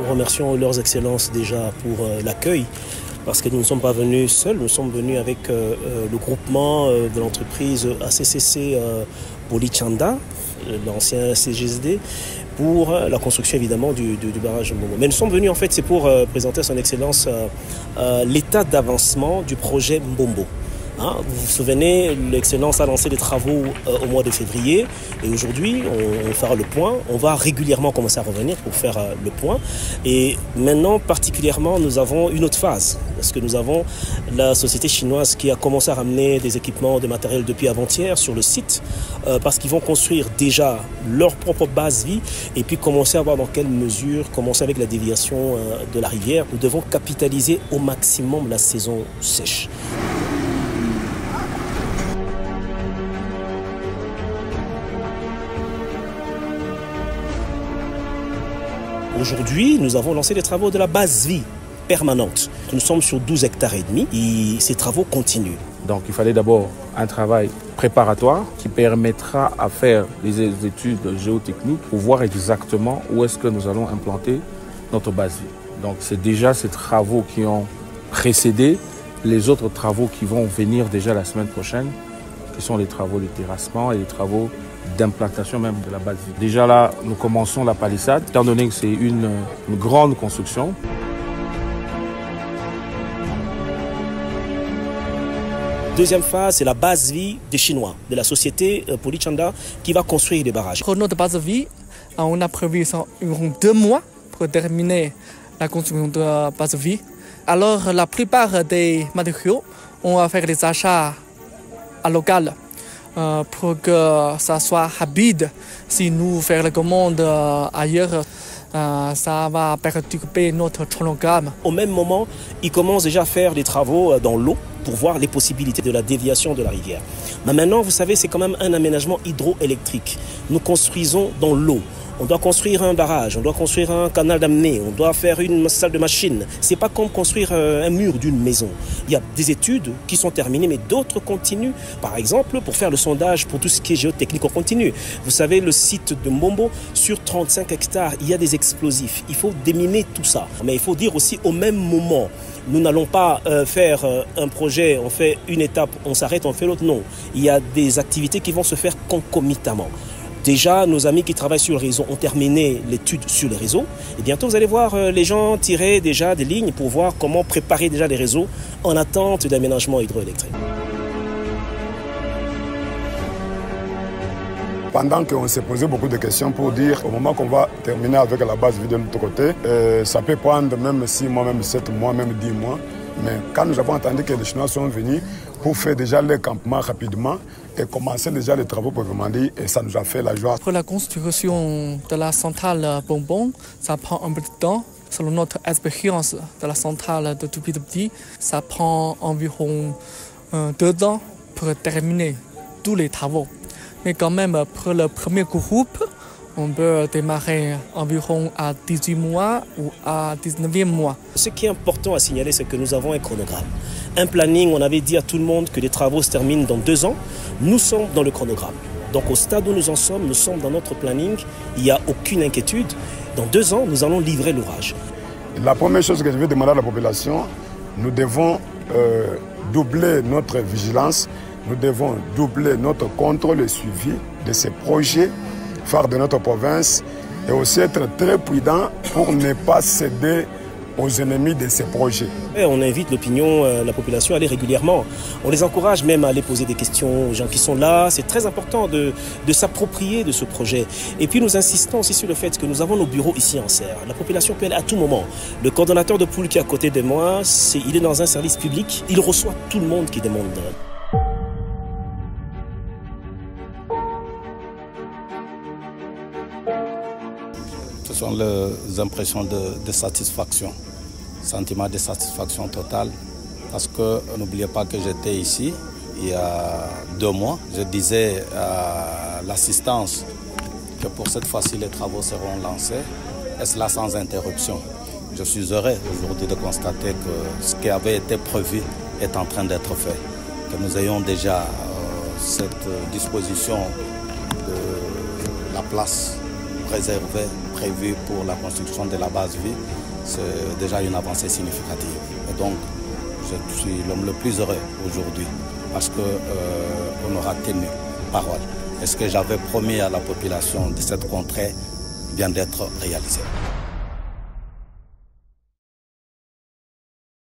Nous remercions leurs excellences déjà pour l'accueil, parce que nous ne sommes pas venus seuls, nous sommes venus avec le groupement de l'entreprise ACCC Polychanda, l'ancien CGSD, pour la construction évidemment du barrage Mbombo. Mais nous sommes venus en fait, c'est pour présenter à son excellence l'état d'avancement du projet Mbombo. Hein, vous vous souvenez, l'excellence a lancé des travaux au mois de février et aujourd'hui on fera le point. On va régulièrement commencer à revenir pour faire le point. Et maintenant particulièrement nous avons une autre phase parce que nous avons la société chinoise qui a commencé à ramener des équipements, des matériels depuis avant-hier sur le site parce qu'ils vont construire déjà leur propre base vie et puis commencer à voir dans quelle mesure, commencer avec la déviation de la rivière. Nous devons capitaliser au maximum la saison sèche. Aujourd'hui, nous avons lancé les travaux de la base vie permanente. Nous sommes sur 12 hectares et demi et ces travaux continuent. Donc il fallait d'abord un travail préparatoire qui permettra à faire des études géotechniques pour voir exactement où est-ce que nous allons implanter notre base vie. Donc c'est déjà ces travaux qui ont précédé les autres travaux qui vont venir déjà la semaine prochaine, qui sont les travaux de terrassement et les travaux d'implantation même de la base vie. Déjà là, nous commençons la palissade, étant donné que c'est une grande construction. Deuxième phase, c'est la base vie des Chinois, de la société Polychanda qui va construire des barrages. Pour notre base vie, on a prévu environ 2 mois pour terminer la construction de la base vie. Alors la plupart des matériaux, on va faire des achats à local. Pour que ça soit rapide. Si nous faisons la commande ailleurs, ça va perturber notre chronogramme. Au même moment, ils commencent déjà à faire des travaux dans l'eau pour voir les possibilités de la déviation de la rivière. Mais maintenant, vous savez, c'est quand même un aménagement hydroélectrique. Nous construisons dans l'eau. On doit construire un barrage, on doit construire un canal d'amener, on doit faire une salle de machine. C'est pas comme construire un mur d'une maison. Il y a des études qui sont terminées, mais d'autres continuent. Par exemple, pour faire le sondage pour tout ce qui est géotechnique, on continue. Vous savez, le site de Mbombo, sur 35 hectares, il y a des explosifs. Il faut déminer tout ça. Mais il faut dire aussi, au même moment, nous n'allons pas faire un projet, on fait une étape, on s'arrête, on fait l'autre. Non, il y a des activités qui vont se faire concomitamment. Déjà, nos amis qui travaillent sur le réseau ont terminé l'étude sur le réseau. Et bientôt, vous allez voir les gens tirer déjà des lignes pour voir comment préparer déjà les réseaux en attente d'aménagement hydroélectrique. Pendant qu'on s'est posé beaucoup de questions pour dire au moment qu'on va terminer avec la base vie de l'autre côté, ça peut prendre même 6 mois, même 7 mois, même 10 mois. Mais quand nous avons entendu que les Chinois sont venus pour faire déjà le campement rapidement et commencer déjà les travaux proprement dit, et ça nous a fait la joie. Pour la construction de la centrale Bonbon, ça prend un peu de temps. Selon notre expérience de la centrale de depuis petit, ça prend environ 2 ans pour terminer tous les travaux. Mais quand même, pour le premier groupe, on peut démarrer environ à 18 mois ou à 19e mois. Ce qui est important à signaler, c'est que nous avons un chronogramme. Un planning, on avait dit à tout le monde que les travaux se terminent dans 2 ans. Nous sommes dans le chronogramme. Donc au stade où nous en sommes, nous sommes dans notre planning. Il n'y a aucune inquiétude. Dans 2 ans, nous allons livrer l'ouvrage. La première chose que je vais demander à la population, nous devons doubler notre vigilance. Nous devons doubler notre contrôle et suivi de ces projets phares de notre province et aussi être très prudent pour ne pas céder aux ennemis de ces projets. Et on invite l'opinion, la population à aller régulièrement. On les encourage même à aller poser des questions aux gens qui sont là. C'est très important de s'approprier de ce projet. Et puis nous insistons aussi sur le fait que nous avons nos bureaux ici en Serre. La population peut aller à tout moment. Le coordonnateur de poule qui est à côté de moi, il est dans un service public. Il reçoit tout le monde qui demande. Ce sont les impressions de satisfaction, sentiment de satisfaction totale. Parce que n'oubliez pas que j'étais ici il y a 2 mois. Je disais à l'assistance que pour cette fois-ci les travaux seront lancés, et cela sans interruption. Je suis heureux aujourd'hui de constater que ce qui avait été prévu est en train d'être fait. Que nous ayons déjà cette disposition de la place réservée prévu pour la construction de la base vie, c'est déjà une avancée significative. Et donc, je suis l'homme le plus heureux aujourd'hui parce qu'on aura tenu parole. Et ce que j'avais promis à la population de cette contrée vient d'être réalisé.